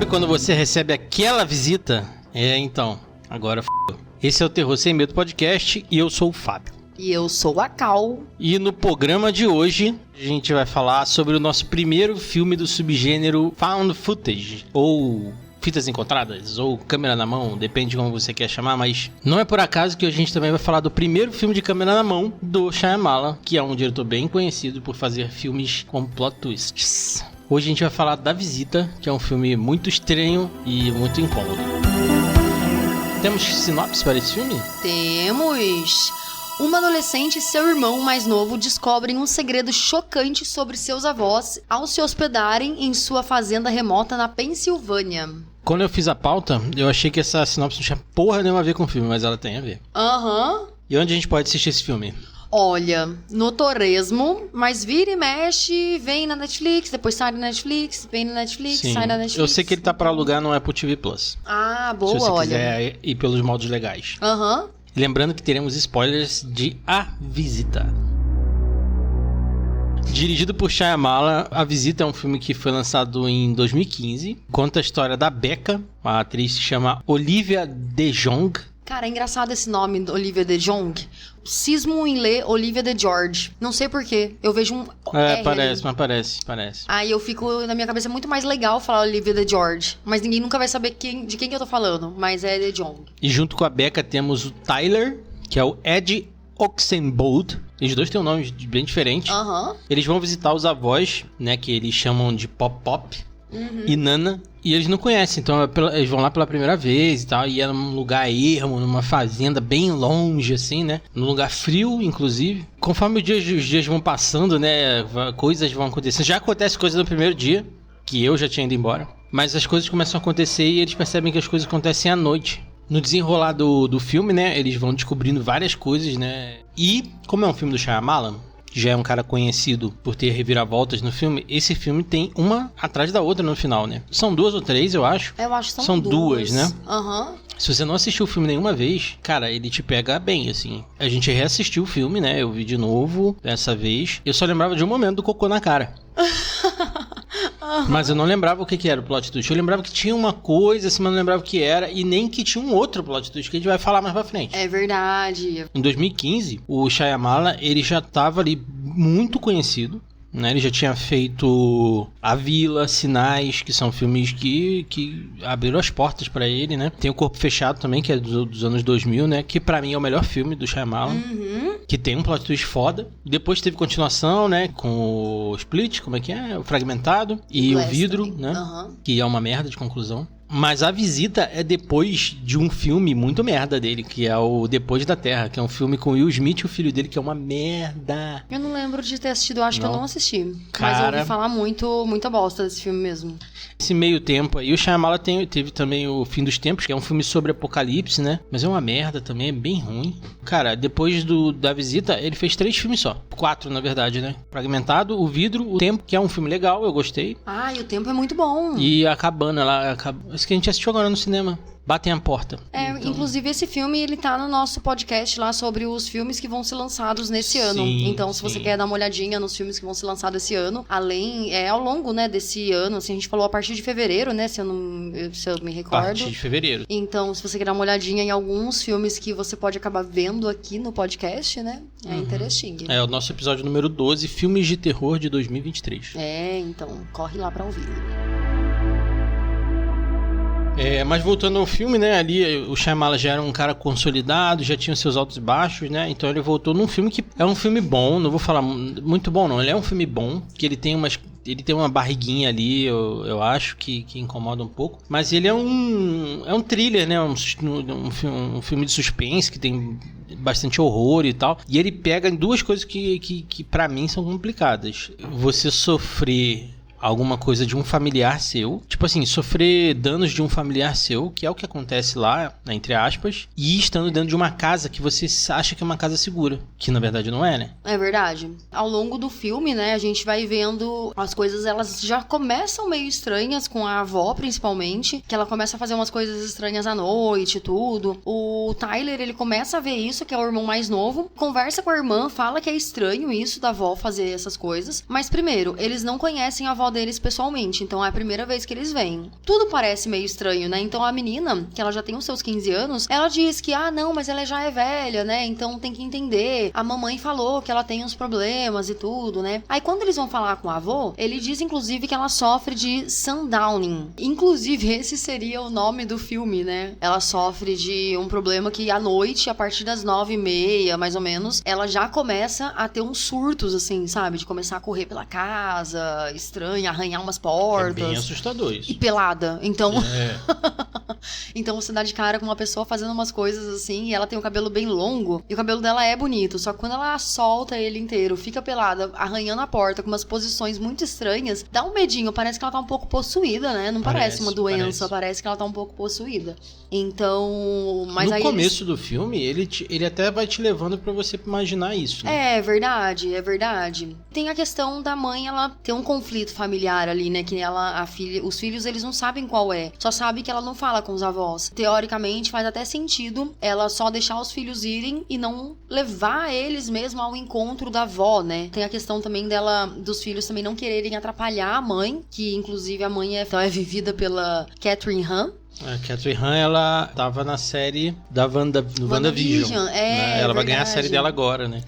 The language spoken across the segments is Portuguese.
Sabe quando você recebe aquela visita? Então, agora Esse é o Terror Sem Medo Podcast e eu sou o Fábio. E eu sou a Cal. E no programa de hoje, a gente vai falar sobre o nosso primeiro filme do subgênero Found Footage, ou fitas encontradas, ou câmera na mão, depende de como você quer chamar, mas não é por acaso que a gente também vai falar do primeiro filme de câmera na mão do Shyamalan, que é um diretor bem conhecido por fazer filmes com plot twists. Hoje a gente vai falar da Visita, que é um filme muito estranho e muito incômodo. Temos sinopse para esse filme? Temos! Uma adolescente e seu irmão mais novo descobrem um segredo chocante sobre seus avós ao se hospedarem em sua fazenda remota na Pensilvânia. Quando eu fiz a pauta, eu achei que essa sinopse não tinha porra nenhuma a ver com o filme, mas ela tem a ver. E onde a gente pode assistir esse filme? Olha, no Torresmo, mas vira e mexe, vem na Netflix, depois sai da Netflix, vem na Netflix, Sim. sai da Netflix. Eu sei que ele tá pra alugar no Apple TV Plus. Ah, boa, se você olha. quiser ir pelos modos legais. Lembrando que teremos spoilers de A Visita. Dirigido por Shyamalan, A Visita é um filme que foi lançado em 2015. Conta a história da Becca, a atriz se chama Olivia de Jong. Cara, é engraçado esse nome, Olivia de Jong. Cismo em ler Olivia de George. Não sei porquê. Eu vejo um R parece, ali. mas parece. Aí eu fico, na minha cabeça, é muito mais legal falar Olivia de George. Mas ninguém nunca vai saber de quem que eu tô falando. Mas é de Jong. E junto com a Becca temos o Tyler, que é o Ed Oxenbould. Eles dois têm um nome bem diferente. Eles vão visitar os avós, né, que eles chamam de Pop-Pop e Nana. E eles não conhecem, então eles vão lá pela primeira vez e tal. E é num lugar ermo, numa fazenda bem longe, assim, né? Num lugar frio, inclusive. Conforme os dias vão passando, né? Coisas vão acontecendo. Já acontece coisa no primeiro dia, que eu já tinha ido embora. Mas as coisas começam a acontecer e eles percebem que as coisas acontecem à noite. No desenrolar do filme, né? Eles vão descobrindo várias coisas, né? E, como é um filme do Shyamalan, que já é um cara conhecido por ter reviravoltas no filme, esse filme tem uma atrás da outra no final, né? São duas ou três, eu acho. Eu acho que são duas, né? Se você não assistiu o filme nenhuma vez, cara, ele te pega bem, assim. A gente reassistiu o filme, né? Eu vi de novo, dessa vez. Eu só lembrava de um momento do cocô na cara. Mas eu não lembrava o que era o plot twist. Eu lembrava que tinha uma coisa, assim, mas não lembrava o que era. E nem que tinha um outro plot twist que a gente vai falar mais pra frente. É verdade. Em 2015, o Shyamalan, ele já tava ali muito conhecido, né? Ele já tinha feito A Vila, Sinais, que são filmes que abriram as portas pra ele, né? Tem o Corpo Fechado também, que é dos anos 2000, né? Que pra mim é o melhor filme do Shyamalan. Que tem um plot twist foda. Depois teve continuação, né? Com o Split, como é que é? O Fragmentado. E o Vidro, também, né? Que é uma merda de conclusão. Mas A Visita é depois de um filme muito merda dele, que é o Depois da Terra, que é um filme com Will Smith e o filho dele, que é uma merda. Eu não lembro de ter assistido, eu acho que eu não assisti. Cara, mas eu ouvi falar muita bosta desse filme mesmo. Esse meio tempo aí, o Shyamalan teve também o Fim dos Tempos, que é um filme sobre apocalipse, né? Mas é uma merda também, é bem ruim. Cara, depois da Visita, ele fez 3 filmes só. 4, na verdade, né? Fragmentado, O Vidro, O Tempo, que é um filme legal, eu gostei. E O Tempo é muito bom. E A Cabana lá, esse que a gente assistiu agora no cinema. Batem a porta. Então... Inclusive esse filme, ele tá no nosso podcast lá sobre os filmes que vão ser lançados nesse ano. Então, se você quer dar uma olhadinha nos filmes que vão ser lançados esse ano, ao longo, né, desse ano, assim, a gente falou a partir de fevereiro, né, se eu me recordo. A partir de fevereiro. Então, se você quer dar uma olhadinha em alguns filmes que você pode acabar vendo aqui no podcast, né, é interesting. É o nosso episódio número 12, Filmes de Terror de 2023. Então, corre lá pra ouvir. Mas voltando ao filme, né, ali o Shyamalan já era um cara consolidado, já tinha seus altos e baixos, né, então ele voltou num filme que é um filme bom, não vou falar muito bom não, ele é um filme bom, que ele tem uma barriguinha ali, eu acho, que incomoda um pouco. Mas ele é um thriller, né? Um filme de suspense que tem bastante horror e tal. E ele pega em duas coisas que pra mim são complicadas. Você sofrer alguma coisa de um familiar seu, tipo assim, sofrer danos de um familiar seu, que é o que acontece lá, né, entre aspas, e estando dentro de uma casa que você acha que é uma casa segura, que na verdade não é, né? É verdade. Ao longo do filme, né, a gente vai vendo as coisas, elas já começam meio estranhas, com a avó principalmente, que ela começa a fazer umas coisas estranhas à noite e tudo. O Tyler, ele começa a ver isso, que é o irmão mais novo, conversa com a irmã, fala que é estranho isso da avó fazer essas coisas, mas primeiro, eles não conhecem a avó deles pessoalmente. Então é a primeira vez que eles vêm. Tudo parece meio estranho, né? Então a menina, que ela já tem os seus 15 anos, ela diz que, não, mas ela já é velha, né? Então tem que entender. A mamãe falou que ela tem uns problemas e tudo, né? Aí quando eles vão falar com o avô, ele diz inclusive que ela sofre de sundowning. Inclusive esse seria o nome do filme, né? Ela sofre de um problema que à noite, a partir das 9h30, mais ou menos, ela já começa a ter uns surtos, assim, sabe? De começar a correr pela casa, estranha, arranhar umas portas. É bem assustador isso. E pelada. Então... Então você dá de cara com uma pessoa fazendo umas coisas assim, e ela tem o cabelo bem longo, e o cabelo dela é bonito, só que quando ela solta ele inteiro, fica pelada, arranhando a porta, com umas posições muito estranhas, dá um medinho, parece que ela tá um pouco possuída, né? Não parece uma doença, parece que ela tá um pouco possuída. Então... Mas no aí começo do filme, ele até vai te levando pra você imaginar isso, né? É verdade, é verdade. Tem a questão da mãe, ela ter um conflito familiar ali, né? Que ela, a filha, os filhos, eles não sabem qual é. Só sabe que ela não fala com os avós. Teoricamente, faz até sentido ela só deixar os filhos irem e não levar eles mesmo ao encontro da avó, né? Tem a questão também dela, dos filhos também não quererem atrapalhar a mãe, que inclusive a mãe é vivida pela Catherine Hahn. A Catherine Hahn, ela tava na série da WandaVision. Né? Ela vai ganhar a série dela agora, né?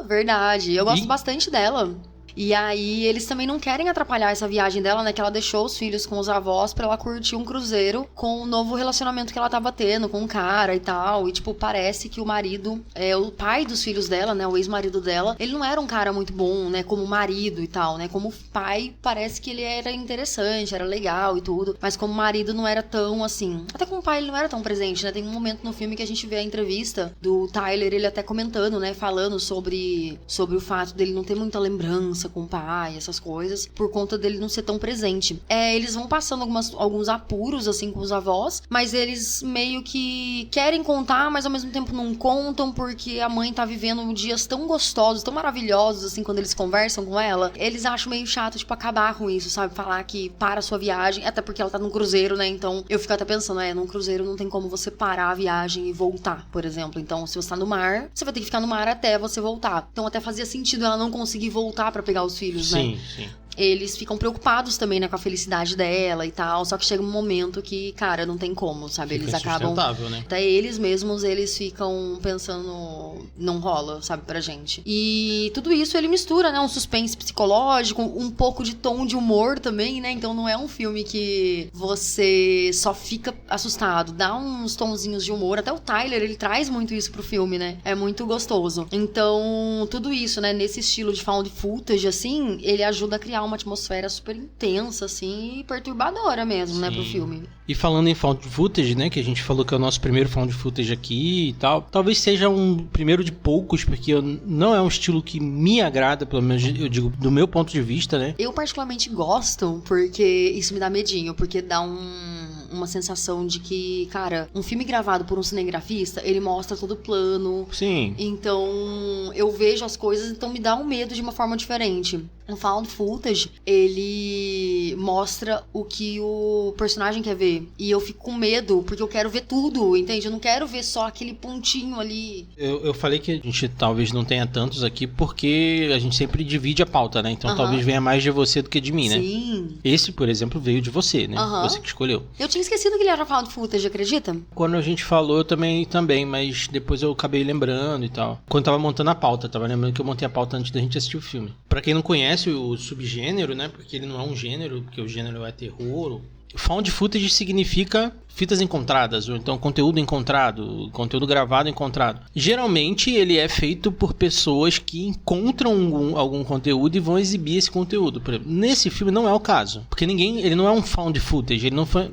Verdade. Eu gosto bastante dela. E aí, eles também não querem atrapalhar essa viagem dela, né? Que ela deixou os filhos com os avós pra ela curtir um cruzeiro com o novo relacionamento que ela tava tendo com o cara e tal. E, tipo, parece que o marido, o pai dos filhos dela, né? O ex-marido dela, ele não era um cara muito bom, né? Como marido e tal, né? Como pai, parece que ele era interessante, era legal e tudo. Mas como marido, não era tão, assim... Até como pai, ele não era tão presente, né? Tem um momento no filme que a gente vê a entrevista do Tyler, ele até comentando, né? Falando sobre o fato dele não ter muita lembrança com o pai, essas coisas, por conta dele não ser tão presente. Eles vão passando alguns apuros, assim, com os avós, mas eles meio que querem contar, mas ao mesmo tempo não contam, porque a mãe tá vivendo dias tão gostosos, tão maravilhosos, assim, quando eles conversam com ela. Eles acham meio chato, tipo, acabar com isso, sabe? Falar que para a sua viagem, até porque ela tá num cruzeiro, né? Então, eu fico até pensando, num cruzeiro não tem como você parar a viagem e voltar, por exemplo. Então, se você tá no mar, você vai ter que ficar no mar até você voltar. Então, até fazia sentido ela não conseguir voltar pra pegar os filhos, né? Sim. Eles ficam preocupados também, né, com a felicidade dela e tal, só que chega um momento que, cara, não tem como, sabe? Eles acabam... né? Até eles mesmos, eles ficam pensando, não rola, sabe, pra gente. E tudo isso ele mistura, né, um suspense psicológico, um pouco de tom de humor também, né? Então não é um filme que você só fica assustado, dá uns tonzinhos de humor. Até o Tyler, ele traz muito isso pro filme, né? É muito gostoso. Então, tudo isso, né, nesse estilo de found footage, assim, ele ajuda a criar uma atmosfera super intensa, assim, e perturbadora mesmo, né, pro filme. E falando em found footage, né, que a gente falou que é o nosso primeiro found footage aqui e tal, talvez seja um primeiro de poucos, porque não é um estilo que me agrada, pelo menos eu digo do meu ponto de vista, né? Eu particularmente gosto, porque isso me dá medinho, porque dá uma sensação de que, cara, um filme gravado por um cinegrafista, ele mostra todo o plano. Sim. Então, eu vejo as coisas, então me dá um medo de uma forma diferente. No found footage, ele mostra o que o personagem quer ver. E eu fico com medo, porque eu quero ver tudo, entende? Eu não quero ver só aquele pontinho ali. Eu falei que a gente talvez não tenha tantos aqui, porque a gente sempre divide a pauta, né? Então talvez venha mais de você do que de mim, né? Sim. Esse, por exemplo, veio de você, né? Você que escolheu. Eu tinha esquecido que ele era found footage, acredita? Quando a gente falou, eu também, mas depois eu acabei lembrando e tal. Quando tava montando a pauta, tava lembrando que eu montei a pauta antes da gente assistir o filme. Pra quem não conhece o subgênero, né? Porque ele não é um gênero, porque o gênero é terror. Found footage significa fitas encontradas, ou então conteúdo encontrado, conteúdo gravado encontrado. Geralmente ele é feito por pessoas que encontram algum conteúdo e vão exibir esse conteúdo. Por exemplo, nesse filme não é o caso, porque ele não é um found footage, ele não foi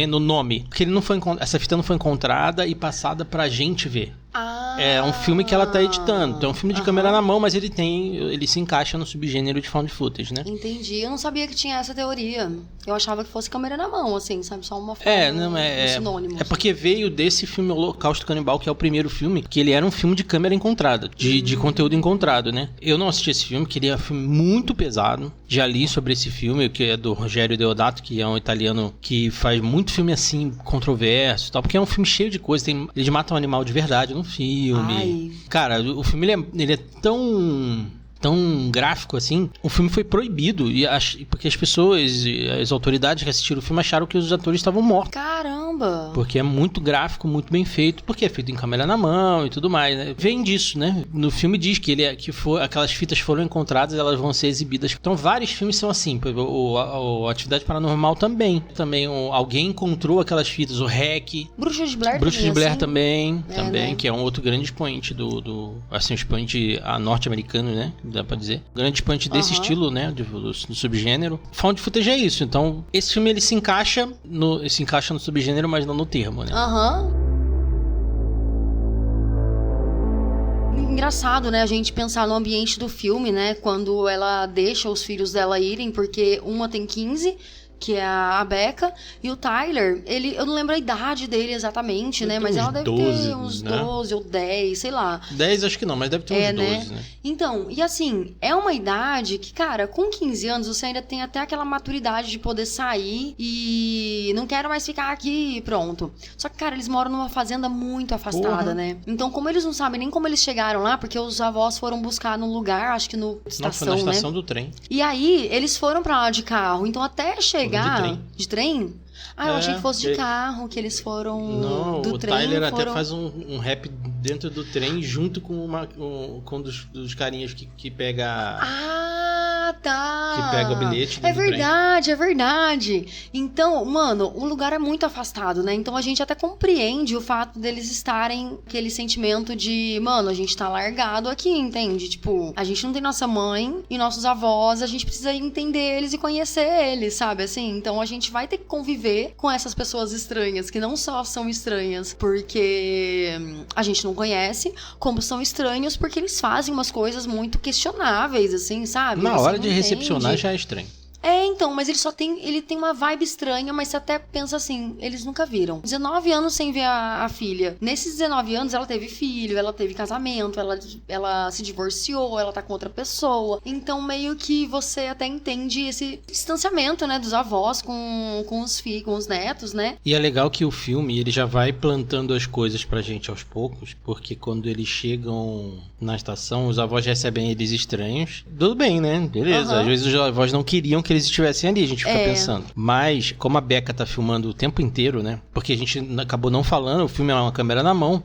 no nome, porque essa fita não foi encontrada e passada pra gente ver. É um filme que ela tá editando. Então é um filme de câmera na mão, mas ele se encaixa no subgênero de found footage, né? Entendi. Eu não sabia que tinha essa teoria. Eu achava que fosse câmera na mão, assim, sabe? Só uma forma, sinônimo. É porque veio desse filme Holocausto Canibal, que é o primeiro filme, que ele era um filme de câmera encontrada, de conteúdo encontrado, né? Eu não assisti esse filme, que ele é um filme muito pesado. Já li sobre esse filme, que é do Rogério Deodato, que é um italiano que faz muito filme assim, controverso e tal, porque é um filme cheio de coisas. Eles matam um animal de verdade no filme. Ai. Cara, o filme ele é tão tão gráfico assim, o filme foi proibido. Porque as pessoas, as autoridades que assistiram o filme acharam que os atores estavam mortos. Caramba! Porque é muito gráfico, muito bem feito, porque é feito em câmera na mão e tudo mais, né? Vem disso, né? No filme diz que aquelas fitas foram encontradas, elas vão ser exibidas. Então vários filmes são assim. O Atividade Paranormal também. Alguém encontrou aquelas fitas, o REC. Bruxa de Blair também, né? Que é um outro grande expoente assim, um expoente norte-americano, né? Dá pra dizer. Grande expoente desse estilo, né? Do subgênero. Found footage é isso. Então, esse filme, ele se encaixa no subgênero, mas não no termo, né? Engraçado, né, a gente pensar no ambiente do filme, né, quando ela deixa os filhos dela irem, porque uma tem 15, que é a Becca, e o Tyler, eu não lembro a idade dele exatamente, né, mas ela deve 12, ter uns né? 12 ou 10, sei lá. 10 acho que não, mas deve ter uns 12, né? Então, e assim, é uma idade que, cara, com 15 anos você ainda tem até aquela maturidade de poder sair e não quero mais ficar aqui e pronto. Só que, cara, eles moram numa fazenda muito afastada, né? Então, como eles não sabem nem como eles chegaram lá, porque os avós foram buscar num lugar, acho que no estação, foi na estação do trem. E aí, eles foram pra lá de carro, então até chegar... De trem? Eu achei que fosse de carro, que eles foram do trem. Não, o Tyler até faz um rap dentro do trem, junto com um dos carinhas que pega... Tá. Que pega o bilhete. É verdade. Então, mano, o lugar é muito afastado, né? Então a gente até compreende o fato deles estarem aquele sentimento de, mano, a gente tá largado aqui, entende? Tipo, a gente não tem nossa mãe e nossos avós, a gente precisa entender eles e conhecer eles, sabe? Assim, então a gente vai ter que conviver com essas pessoas estranhas, que não só são estranhas porque a gente não conhece, como são estranhos porque eles fazem umas coisas muito questionáveis, assim, sabe? Na hora de recepcionar já é estranho. Então, mas ele tem uma vibe estranha, mas você até pensa assim, eles nunca viram. 19 anos sem ver a filha. Nesses 19 anos, ela teve filho, ela teve casamento, ela se divorciou, ela tá com outra pessoa. Então, meio que você até entende esse distanciamento, né, dos avós com os filhos, com os netos, né? E é legal que o filme, ele já vai plantando as coisas pra gente aos poucos, porque quando eles chegam na estação, os avós recebem eles estranhos. Tudo bem, né? Beleza. Às vezes os avós não queriam que eles estivessem ali, a gente fica pensando. Mas, como a Becca tá filmando o tempo inteiro, né? Porque a gente acabou não falando, o filme é uma câmera na mão.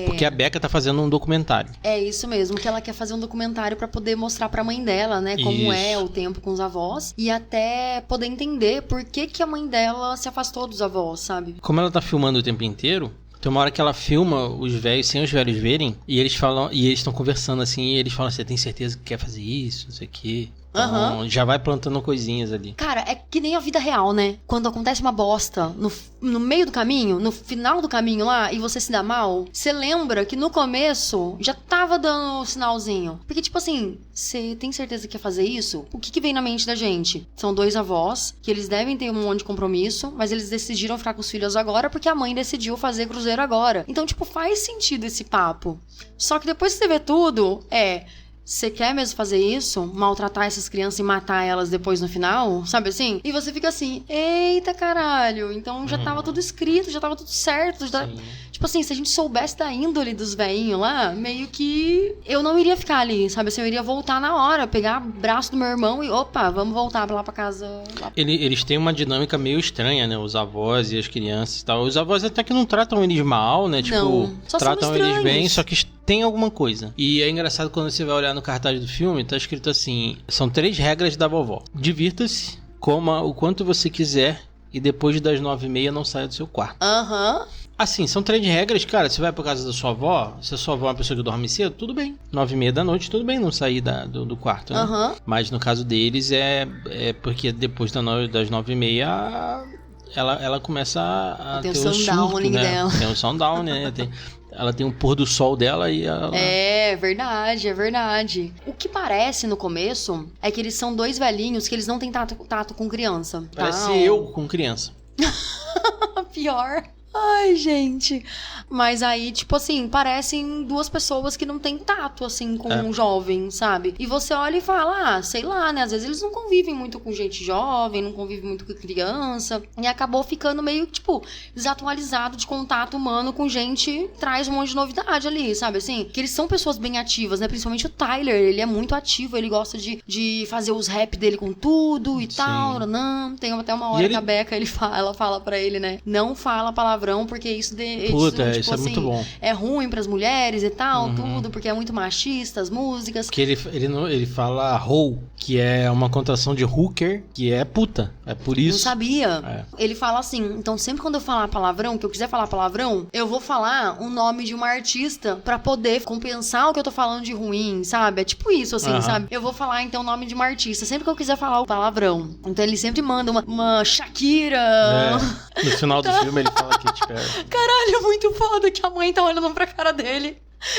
Porque a Becca tá fazendo um documentário. É isso mesmo, que ela quer fazer um documentário pra poder mostrar pra mãe dela, né? Como é o tempo com os avós. E até poder entender por que a mãe dela se afastou dos avós, sabe? Como ela tá filmando o tempo inteiro, tem uma hora que ela filma os velhos sem os velhos verem, e eles falam, e eles estão conversando assim, e eles falam assim, tem certeza que quer fazer isso, não sei o quê. Então, já vai plantando coisinhas ali. Cara, é que nem a vida real, né? Quando acontece uma bosta no meio do caminho, no final do caminho lá, e você se dá mal, você lembra que no começo já tava dando sinalzinho. Porque, tipo assim, você tem certeza que quer fazer isso? O que vem na mente da gente? São 2 avós, que eles devem ter um monte de compromisso, mas eles decidiram ficar com os filhos agora porque a mãe decidiu fazer cruzeiro agora. Então, tipo, faz sentido esse papo. Só que depois que você vê tudo, você quer mesmo fazer isso? Maltratar essas crianças e matar elas depois no final? Sabe assim? E você fica assim, eita caralho. Então já tava tudo escrito, já tava tudo certo. Tipo assim, se a gente soubesse da índole dos velhinhos lá, meio que eu não iria ficar ali, sabe? Assim, eu iria voltar na hora, pegar o braço do meu irmão e opa, vamos voltar lá pra casa. Lá. Eles têm uma dinâmica meio estranha, né? Os avós e as crianças e tal. Os avós até que não tratam eles mal, né? Tipo, não, só tratam eles bem, só que tem alguma coisa. E é engraçado quando você vai olhar no cartaz do filme, tá escrito assim, são 3 regras da vovó. Divirta-se, coma o quanto você quiser e depois das 9h30 não saia do seu quarto. Assim, são 3 regras, cara, você vai pra casa da sua avó, se a sua avó é uma pessoa que dorme cedo, tudo bem. 9h30 da noite, tudo bem não sair do quarto, né? Mas no caso deles é porque depois das 9h30 ela começa a ter um surto, né? Dela. Tem um sundown, né? Ela tem um pôr do sol dela e ela... É verdade. O que parece no começo é que eles são 2 velhinhos que eles não têm tato com criança. Parece eu com criança. Pior. Ai, gente. Mas aí, tipo assim, parecem duas pessoas que não têm tato, assim, com um jovem, sabe? E você olha e fala, sei lá, né? Às vezes eles não convivem muito com gente jovem, não convivem muito com criança. E acabou ficando meio, tipo, desatualizado de contato humano com gente, traz um monte de novidade ali, sabe? Assim, que eles são pessoas bem ativas, né? Principalmente o Tyler, ele é muito ativo, ele gosta de fazer os rap dele com tudo e tal. Não, tem até uma hora que a Becca, ela fala pra ele, né? Não fala palavrão, porque isso isso é assim, muito bom. É ruim pras mulheres e tal, tudo, porque é muito machista, as músicas. Porque ele fala hoe, que é uma contração de hooker, que é puta. É por isso. Não sabia. Ele fala assim, então sempre quando eu falar palavrão, que eu quiser falar palavrão, eu vou falar o nome de uma artista pra poder compensar o que eu tô falando de ruim, sabe? É tipo isso, assim, sabe? Eu vou falar, então, o nome de uma artista, sempre que eu quiser falar o palavrão. Então ele sempre manda uma Shakira. No final do filme ele fala Katy Perry. Caralho, muito foda que a mãe tá olhando pra cara dele.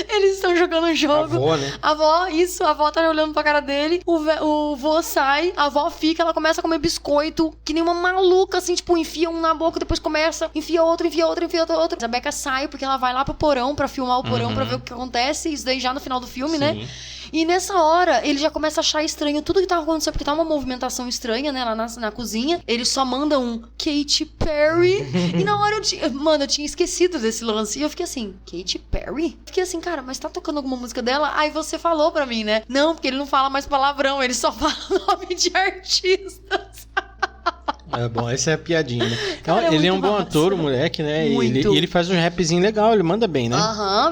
Eles estão jogando um jogo. A avó, né? A avó tá olhando pra cara dele. O vô sai, a avó fica, ela começa a comer biscoito, que nem uma maluca, assim, tipo, enfia um na boca, depois começa, enfia outro. A Becca sai, porque ela vai lá pro porão pra filmar o porão, pra ver o que acontece. Isso daí já no final do filme, né? E nessa hora, ele já começa a achar estranho tudo que tava acontecendo, porque tá uma movimentação estranha, né, lá na cozinha. Ele só manda um Katy Perry. E na hora eu tinha esquecido desse lance. E eu fiquei assim, Katy Perry? Fiquei assim, cara, mas tá tocando alguma música dela? Aí você falou pra mim, né? Não, porque ele não fala mais palavrão, ele só fala nome de artistas. É bom, essa é a piadinha, né? Cara, ele é um bom ator, o moleque, né? Muito. E ele faz um rapzinho legal, ele manda bem, né?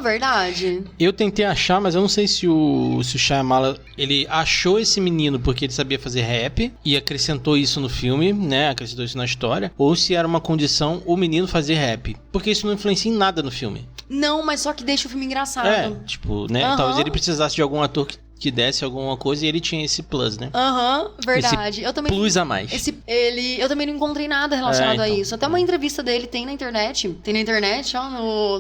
Verdade. Eu tentei achar, mas eu não sei se o Shyamalan, ele achou esse menino porque ele sabia fazer rap e acrescentou isso no filme, né? Acrescentou isso na história. Ou se era uma condição o menino fazer rap. Porque isso não influencia em nada no filme. Não, mas só que deixa o filme engraçado. Tipo, né? Talvez ele precisasse de algum ator que desse alguma coisa e ele tinha esse plus, né? Verdade. Esse plus a mais. Eu também não encontrei nada relacionado a isso. Até uma entrevista dele tem na internet.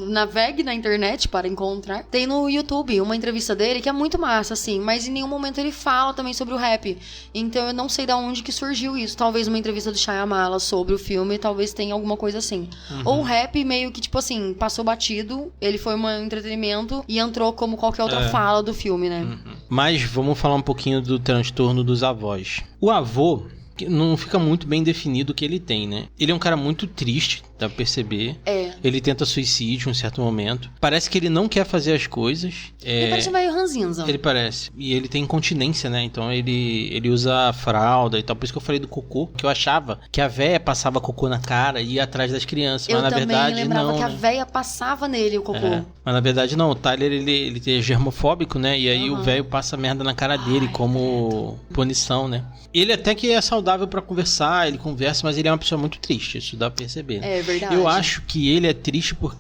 Navegue na internet para encontrar. Tem no YouTube uma entrevista dele que é muito massa, assim. Mas em nenhum momento ele fala também sobre o rap. Então eu não sei de onde que surgiu isso. Talvez uma entrevista do Shyamalan sobre o filme, talvez tenha alguma coisa assim. Ou o rap meio que, tipo assim, passou batido. Ele foi um entretenimento e entrou como qualquer outra fala do filme, né? Mas vamos falar um pouquinho do transtorno dos avós. O avô, não fica muito bem definido o que ele tem, né? Ele é um cara muito triste, dá pra perceber. Ele tenta suicídio em um certo momento. Parece que ele não quer fazer as coisas. Ele parece meio ranzinza. Ele parece. E ele tem incontinência, né? Então ele usa fralda e tal. Por isso que eu falei do cocô. Que eu achava que a véia passava cocô na cara e ia atrás das crianças. Mas na verdade não. Eu lembrava que a véia passava nele o cocô. Mas na verdade não. O Tyler, ele é germofóbico, né? E aí o velho passa merda na cara dele como punição, né? Ele até que é saudável pra conversar, ele conversa, mas ele é uma pessoa muito triste, isso dá pra perceber. É verdade. Eu acho que ele é triste por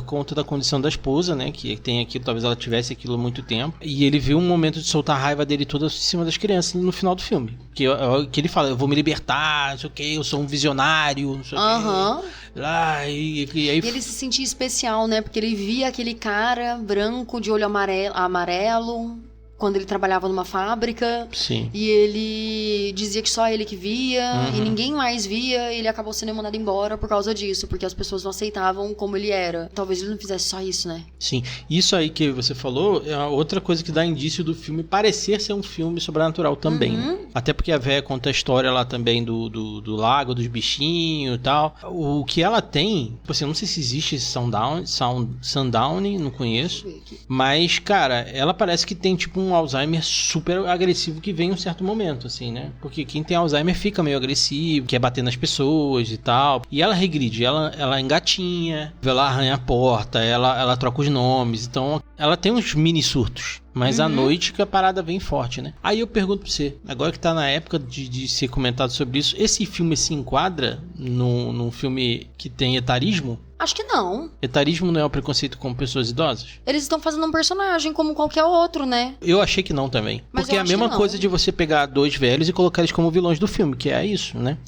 conta da condição da esposa, né, que tem aquilo, talvez ela tivesse aquilo há muito tempo, e ele viu um momento de soltar a raiva dele toda em cima das crianças no final do filme, que ele fala, eu vou me libertar, não sei o que, eu sou um visionário, não sei o que. E aí ele se sentia especial, né, porque ele via aquele cara branco de olho amarelo quando ele trabalhava numa fábrica. Sim. E ele dizia que só ele que via, e ninguém mais via, e ele acabou sendo mandado embora por causa disso, porque as pessoas não aceitavam como ele era. Talvez ele não fizesse só isso, né? Sim. Isso aí que você falou é outra coisa que dá indício do filme parecer ser um filme sobrenatural também. Até porque a véia conta a história lá também do lago, dos bichinhos e tal. O que ela tem, assim, eu não sei se existe Sundowne, não conheço. Mas, cara, ela parece que tem tipo um Alzheimer super agressivo que vem em um certo momento, assim, né? Porque quem tem Alzheimer fica meio agressivo, quer bater nas pessoas e tal. E ela regride, ela engatinha, ela arranha a porta, ela troca os nomes. Então, ela tem uns mini surtos. Mas à noite que a parada vem forte, né? Aí eu pergunto pra você, agora que tá na época de ser comentado sobre isso, esse filme se enquadra num filme que tem etarismo? Acho que não. Etarismo não é um preconceito com pessoas idosas? Eles estão fazendo um personagem como qualquer outro, né? Eu achei que não também. Mas porque é a mesma coisa de você pegar dois velhos e colocar eles como vilões do filme, que é isso, né?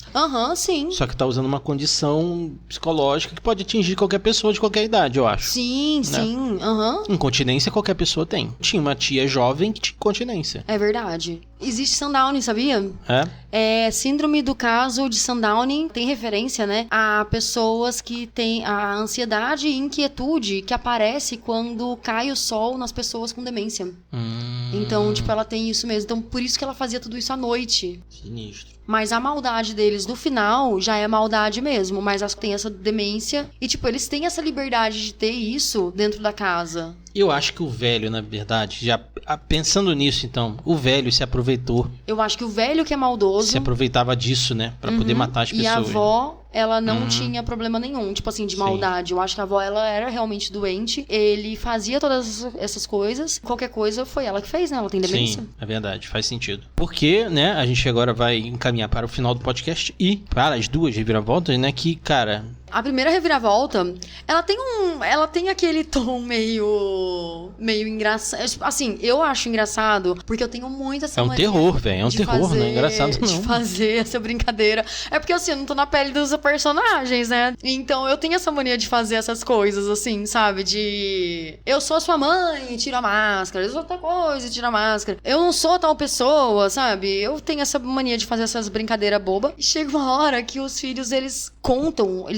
Sim. Só que tá usando uma condição psicológica que pode atingir qualquer pessoa de qualquer idade, eu acho. Sim, né? Sim. Incontinência qualquer pessoa tem. Tinha uma tia jovem que tinha incontinência. É verdade. Existe Sundowning, sabia? É síndrome do caso de Sundowning, tem referência, né, a pessoas que têm a ansiedade e inquietude que aparece quando cai o sol nas pessoas com demência. Então, tipo, ela tem isso mesmo. Então, por isso que ela fazia tudo isso à noite. Sinistro. Mas a maldade deles no final já é maldade mesmo, mas elas têm essa demência e, tipo, eles têm essa liberdade de ter isso dentro da casa. Eu acho que o velho, na verdade, já pensando nisso, então, o velho se aproveitou. Eu acho que o velho que é maldoso... Se aproveitava disso, né? Pra poder matar as pessoas. E a avó, ela não tinha problema nenhum, tipo assim, de maldade. Eu acho que a avó, ela era realmente doente. Ele fazia todas essas coisas. Qualquer coisa foi ela que fez, né? Ela tem demência. Sim, é verdade, faz sentido. Porque, né, a gente agora vai encaminhar para o final do podcast e para as duas reviravoltas, né, que, cara... A primeira reviravolta, ela tem aquele tom meio engraçado. Assim, eu acho engraçado, porque eu tenho muita essa mania. É um terror, velho. É um terror, não é engraçado não. De fazer essa brincadeira. É porque, assim, eu não tô na pele dos personagens, né? Então, eu tenho essa mania de fazer essas coisas, assim, sabe? De... Eu sou a sua mãe, tira a máscara. Eu sou outra coisa, tira a máscara. Eu não sou tal pessoa, sabe? Eu tenho essa mania de fazer essas brincadeiras bobas. E chega uma hora que os filhos, eles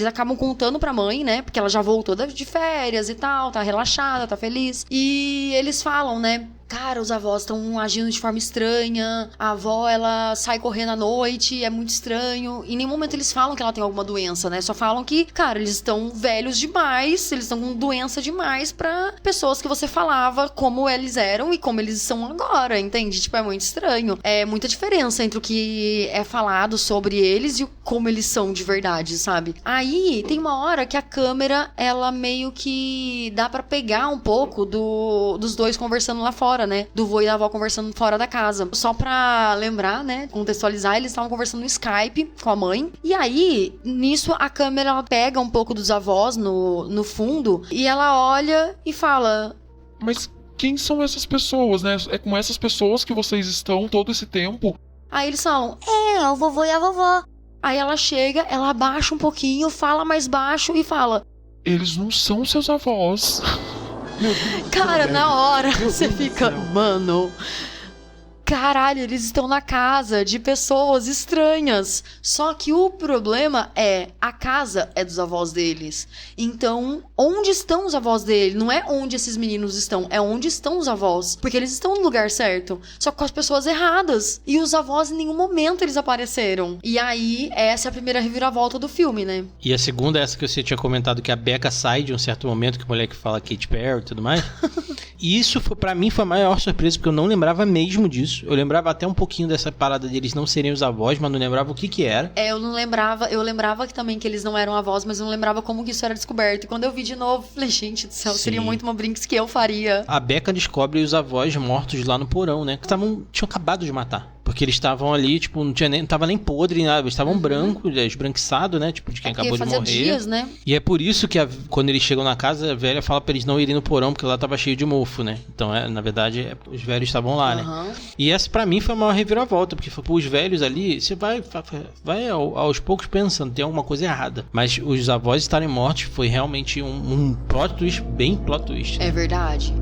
acabam contando pra mãe, né? Porque ela já voltou de férias e tal, tá relaxada, tá feliz. E eles falam, né? Cara, os avós estão agindo de forma estranha. A avó, ela sai correndo à noite, é muito estranho. Em nenhum momento eles falam que ela tem alguma doença, né? Só falam que, cara, eles estão velhos demais, eles estão com doença demais pra pessoas que você falava como eles eram e como eles são agora, entende? Tipo, é muito estranho. É muita diferença entre o que é falado sobre eles e como eles são de verdade, sabe? Aí, tem uma hora que a câmera, ela meio que dá pra pegar um pouco dos dois conversando lá fora, né? Do vô e da avó conversando fora da casa. Só pra lembrar, né? Contextualizar, eles estavam conversando no Skype com a mãe. E aí, nisso, a câmera ela pega um pouco dos avós no fundo e ela olha e fala... Mas quem são essas pessoas, né? É com essas pessoas que vocês estão todo esse tempo? Aí eles falam... É o vovô e a vovó. Aí ela chega, ela abaixa um pouquinho, fala mais baixo e fala... Eles não são seus avós. Cara, na hora você fica, mano, caralho, eles estão na casa de pessoas estranhas. Só que o problema é, a casa é dos avós deles. Então, onde estão os avós dele? Não é onde esses meninos estão, é onde estão os avós. Porque eles estão no lugar certo, só que com as pessoas erradas. E os avós, em nenhum momento, eles apareceram. E aí, essa é a primeira reviravolta do filme, né? E a segunda é essa que você tinha comentado, que a Becca sai de um certo momento, que o moleque fala Katy Perry e tudo mais. E isso, pra mim, foi a maior surpresa, porque eu não lembrava mesmo disso. Eu lembrava até um pouquinho dessa parada deles não serem os avós, mas não lembrava o que era. Eu não lembrava, eu lembrava também que eles não eram avós, mas eu não lembrava como que isso era descoberto. E quando eu vi de novo, falei, gente do céu, seria muito uma brinks que eu faria. A Becca descobre os avós mortos lá no porão, né? Que tinham acabado de matar. Porque eles estavam ali, tipo, não tava nem podre, nada. Eles estavam brancos, esbranquiçados, né? Tipo, de quem acabou de morrer. Dias, né? E é por isso que quando eles chegam na casa, a velha fala pra eles não irem no porão, porque lá tava cheio de mofo, né? Então, na verdade, os velhos estavam lá, né? E essa, pra mim, foi a maior reviravolta. Porque foi pros velhos ali, você vai aos poucos pensando, tem alguma coisa errada. Mas os avós estarem mortos foi realmente um plot twist, bem plot twist. É verdade.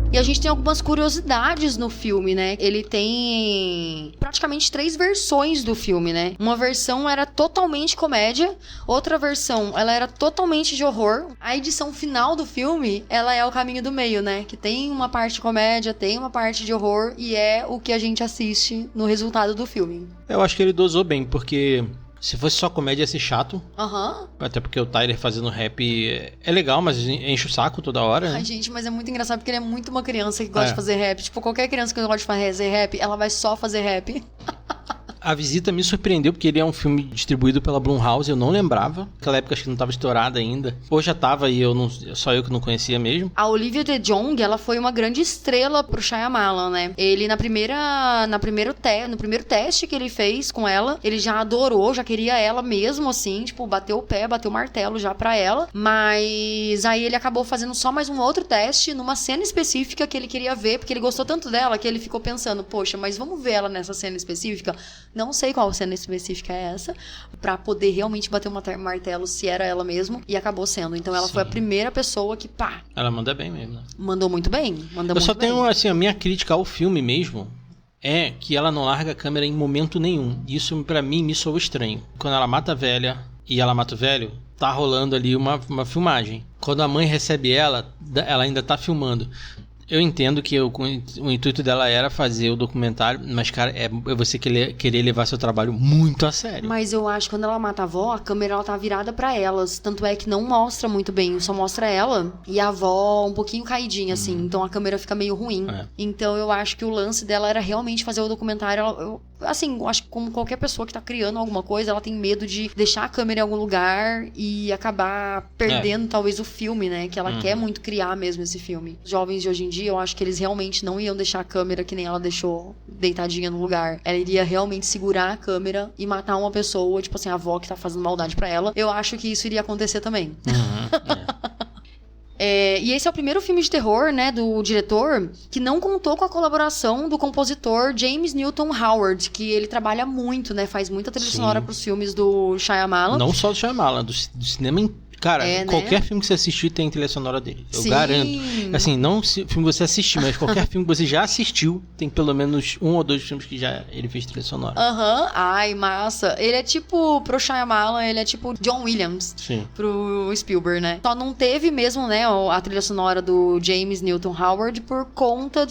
E a gente tem algumas curiosidades no filme, né? Ele tem praticamente 3 versões do filme, né? Uma versão era totalmente comédia, outra versão, ela era totalmente de horror. A edição final do filme, ela é o caminho do meio, né? Que tem uma parte de comédia, tem uma parte de horror e é o que a gente assiste no resultado do filme. Eu acho que ele dosou bem, porque... Se fosse só comédia ia ser chato. Aham. Até porque o Tyler fazendo rap é legal, mas enche o saco toda hora, né? Ai, gente, mas é muito engraçado porque ele é muito uma criança que gosta de fazer rap. Tipo, qualquer criança que gosta de fazer rap, ela vai só fazer rap. A Visita me surpreendeu, porque ele é um filme distribuído pela Blumhouse, eu não lembrava. Naquela época acho que não estava estourada ainda. Ou já estava e só eu que não conhecia mesmo. A Olivia de Jong, ela foi uma grande estrela pro Shyamalan, né? Ele, no primeiro teste que ele fez com ela, ele já adorou, já queria ela mesmo, assim, tipo, bateu o pé, bateu o martelo já pra ela. Mas aí ele acabou fazendo só mais um outro teste numa cena específica que ele queria ver, porque ele gostou tanto dela que ele ficou pensando, poxa, mas vamos ver ela nessa cena específica? Não sei qual cena específica é essa, pra poder realmente bater um martelo se era ela mesmo, e acabou sendo. Então ela foi a primeira pessoa que, pá... Ela manda bem mesmo, né? Mandou muito bem, Eu só tenho, assim, a minha crítica ao filme mesmo, é que ela não larga a câmera em momento nenhum. Isso pra mim me soa estranho. Quando ela mata a velha e ela mata o velho, tá rolando ali uma filmagem. Quando a mãe recebe ela ainda tá filmando. Eu entendo que o intuito dela era fazer o documentário, mas, cara, é você querer levar seu trabalho muito a sério. Mas eu acho que quando ela mata a avó, a câmera ela tá virada pra elas. Tanto é que não mostra muito bem, só mostra ela e a avó um pouquinho caidinha, assim. Então a câmera fica meio ruim. Então eu acho que o lance dela era realmente fazer o documentário. Eu acho que como qualquer pessoa que tá criando alguma coisa, ela tem medo de deixar a câmera em algum lugar e acabar perdendo talvez o filme, né? Que ela quer muito criar mesmo esse filme. Os jovens de hoje em dia, eu acho que eles realmente não iam deixar a câmera que nem ela deixou deitadinha no lugar. Ela iria realmente segurar a câmera e matar uma pessoa, tipo assim, a avó que tá fazendo maldade pra ela. Eu acho que isso iria acontecer também. E esse é o primeiro filme de terror, né, do diretor, que não contou com a colaboração do compositor James Newton Howard, que ele trabalha muito, né, faz muita trilha sonora pros filmes do Shyamalan. Não só do Shyamalan, do cinema inteiro. Cara, qualquer filme que você assistir tem trilha sonora dele. Eu garanto. Assim, não se o filme você assistir, mas qualquer filme que você já assistiu, tem pelo menos 1 ou 2 filmes que já ele fez trilha sonora. Ai, massa. Ele é tipo, pro Shyamalan, ele é tipo John Williams. Sim. Pro Spielberg, né? Só não teve mesmo, né, a trilha sonora do James Newton Howard por conta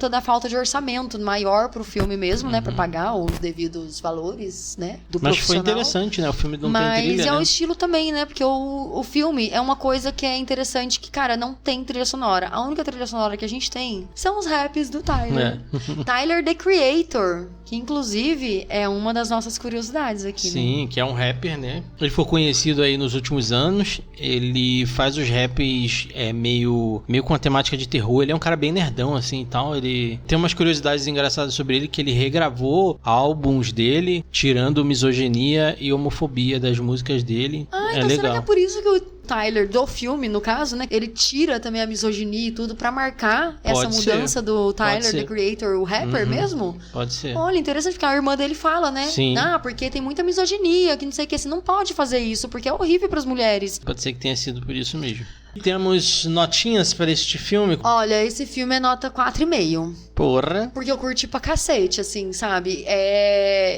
da falta de orçamento maior pro filme mesmo, né? Pra pagar os devidos valores, né? Do mas profissional. foi interessante, né? O filme não tem trilha, mas é né? o estilo também, né? Porque o filme é uma coisa que é interessante que, cara, não tem trilha sonora. A única trilha sonora que a gente tem são os raps do Tyler. Tyler, the Creator, que inclusive é uma das nossas curiosidades aqui, Sim, que é um rapper, né? Ele foi conhecido aí nos últimos anos. Ele faz os raps meio com a temática de terror. Ele é um cara bem nerdão, assim, e tal. Ele tem umas curiosidades engraçadas sobre ele, que ele regravou álbuns dele, tirando misoginia e homofobia das músicas dele. Então legal. Será que é por isso que o Tyler, do filme, no caso, né? Ele tira também a misoginia e tudo pra marcar essa mudança do Tyler, the Creator, o rapper mesmo? Pode ser. Olha, interessante, porque a irmã dele fala, né? Sim. Porque tem muita misoginia, que não sei o que. Você não pode fazer isso, porque é horrível pras mulheres. Pode ser que tenha sido por isso mesmo. Temos notinhas para este filme? Olha, esse filme é nota 4,5. Porra. Porque eu curti pra cacete, assim, sabe?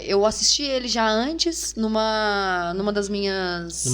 Eu assisti ele já antes, numa das minhas...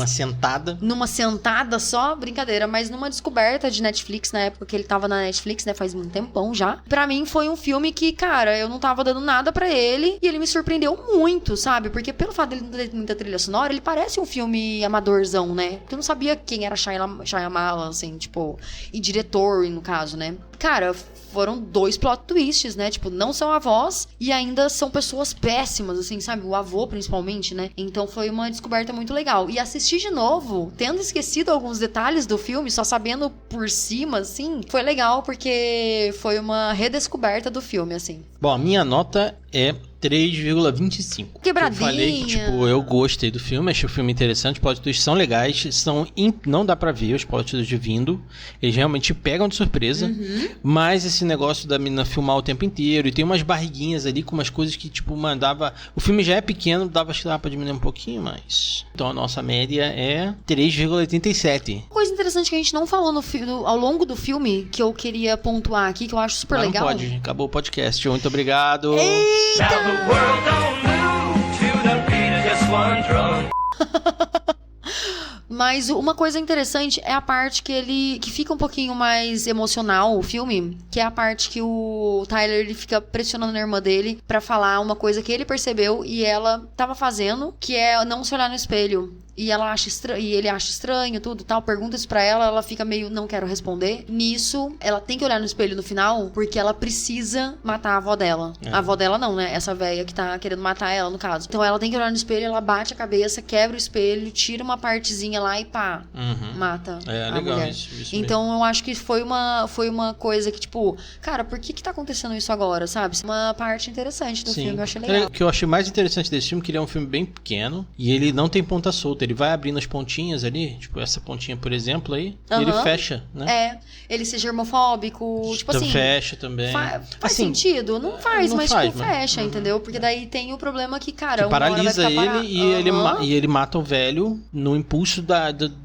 Numa sentada só, brincadeira, mas numa descoberta de Netflix, na época que ele tava na Netflix, né? Faz um tempão já. Pra mim foi um filme que, cara, eu não tava dando nada pra ele e ele me surpreendeu muito, sabe? Porque pelo fato dele não ter muita trilha sonora, ele parece um filme amadorzão, né? Porque eu não sabia quem era Shyamalan, assim, tipo... E diretor, no caso, né? Cara, foram 2 plot twists, né? Tipo, não são avós e ainda são pessoas péssimas, assim, sabe? O avô, principalmente, né? Então foi uma descoberta muito legal. E assistir de novo, tendo esquecido alguns detalhes do filme, só sabendo por cima, assim, foi legal porque foi uma redescoberta do filme, assim. Bom, a minha nota é 3,25. Quebradinha. Eu falei que, tipo, eu gostei do filme, achei o filme interessante, os plot twists são legais, não dá pra ver os plot twists vindo, eles realmente pegam de surpresa, mas esse negócio da menina filmar o tempo inteiro, e tem umas barriguinhas ali com umas coisas que, tipo, mandava... O filme já é pequeno, acho que dava pra diminuir um pouquinho mais. Então a nossa média é 3,87. Uma coisa interessante que a gente não falou ao longo do filme, que eu queria pontuar aqui, que eu acho super legal. Não pode, acabou o podcast, muito obrigado. Eita! The world don't move to the beat of just one drum. Mas uma coisa interessante é a parte que fica um pouquinho mais emocional, o filme, que é a parte que o Tyler ele fica pressionando a irmã dele pra falar uma coisa que ele percebeu e ela tava fazendo, que é não se olhar no espelho. E ela acha e ele acha estranho, tudo tal, pergunta isso pra ela fica meio, não quero responder. Nisso, ela tem que olhar no espelho no final, porque ela precisa matar a avó dela. A avó dela não, né? Essa velha que tá querendo matar ela, no caso. Então ela tem que olhar no espelho, ela bate a cabeça, quebra o espelho, tira uma partezinha lá e pá, mata a legal mulher. Isso então mesmo. eu acho que foi uma coisa que, tipo, cara, por que tá acontecendo isso agora, sabe? Uma parte interessante do filme, eu achei legal. O que eu achei mais interessante desse filme é que ele é um filme bem pequeno e ele não tem ponta solta solto, ele vai abrindo as pontinhas ali, tipo essa pontinha, por exemplo, aí, e ele fecha, né? Ele ser germofóbico, tipo assim... Fecha também. Faz assim, sentido? Não faz, não mas faz, tipo, fecha, entendeu? Porque daí tem o problema que, cara... Que paralisa ele e ele mata o velho no impulso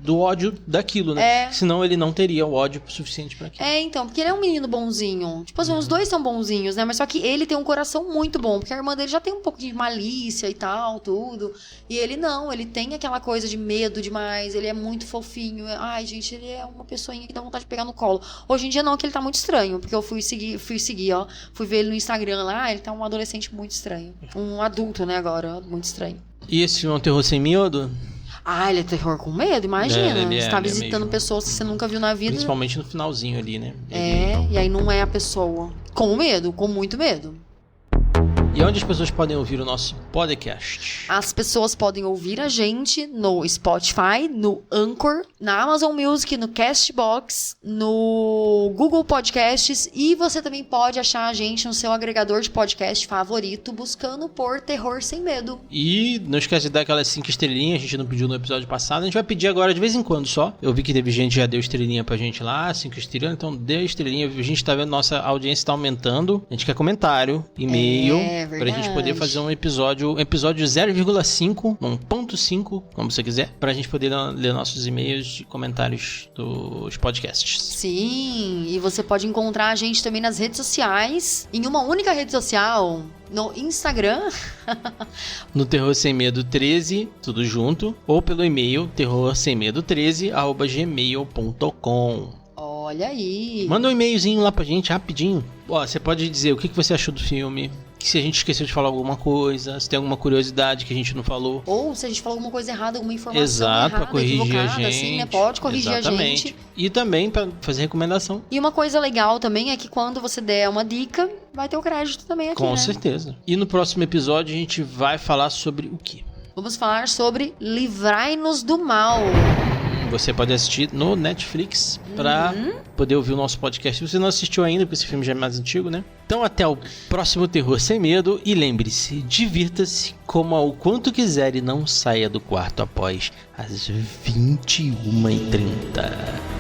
do ódio daquilo, né? Senão ele não teria o ódio suficiente pra aquilo. Então, porque ele é um menino bonzinho. Tipo assim, os dois são bonzinhos, né? Mas só que ele tem um coração muito bom, porque a irmã dele já tem um pouco de malícia e tal, tudo. E ele não, ele tem aquela coisa de medo demais, ele é muito fofinho. Ai, gente, ele é uma pessoinha que dá vontade de pegar no colo. Hoje em dia não, que ele tá muito estranho, porque eu fui seguir, ó. Fui ver ele no Instagram lá, ele tá um adolescente muito estranho. Um adulto, né, agora, muito estranho. E esse filme é um terror sem medo? Ele é terror com medo, imagina. Você tá visitando pessoas que você nunca viu na vida. Principalmente no finalzinho ali, né? E aí não é a pessoa. Com medo, com muito medo. E onde as pessoas podem ouvir o nosso podcast? As pessoas podem ouvir a gente no Spotify, no Anchor, na Amazon Music, no Castbox, no Google Podcasts, e você também pode achar a gente no seu agregador de podcast favorito, buscando por Terror Sem Medo. E não esquece de dar aquelas 5 estrelinhas, a gente não pediu no episódio passado, a gente vai pedir agora de vez em quando só. Eu vi que teve gente que já deu estrelinha pra gente lá, 5 estrelinhas, então dê a estrelinha, a gente tá vendo nossa audiência tá aumentando, a gente quer comentário, e-mail... Pra gente poder fazer um episódio 0,5, 1.5, como você quiser, pra gente poder ler nossos e-mails e comentários dos podcasts. Sim, e você pode encontrar a gente também nas redes sociais, em uma única rede social, no Instagram. No Terror Sem Medo 13, tudo junto, ou pelo e-mail terrorsemmedo13@gmail.com. Olha aí. Manda um e-mailzinho lá pra gente, rapidinho. Você pode dizer o que você achou do filme, se a gente esqueceu de falar alguma coisa, se tem alguma curiosidade que a gente não falou. Ou se a gente falou alguma coisa errada, alguma informação errada, pra corrigir a gente. Assim, né? Pode corrigir a gente. E também pra fazer recomendação. E uma coisa legal também é que quando você der uma dica, vai ter o crédito também aqui, Com certeza. E no próximo episódio a gente vai falar sobre o quê? Vamos falar sobre Livrai-nos do Mal. Você pode assistir no Netflix pra poder ouvir o nosso podcast. Se você não assistiu ainda, porque esse filme já é mais antigo, né? Então até o próximo Terror Sem Medo. E lembre-se, divirta-se, coma o quanto quiser e não saia do quarto após as 21h30.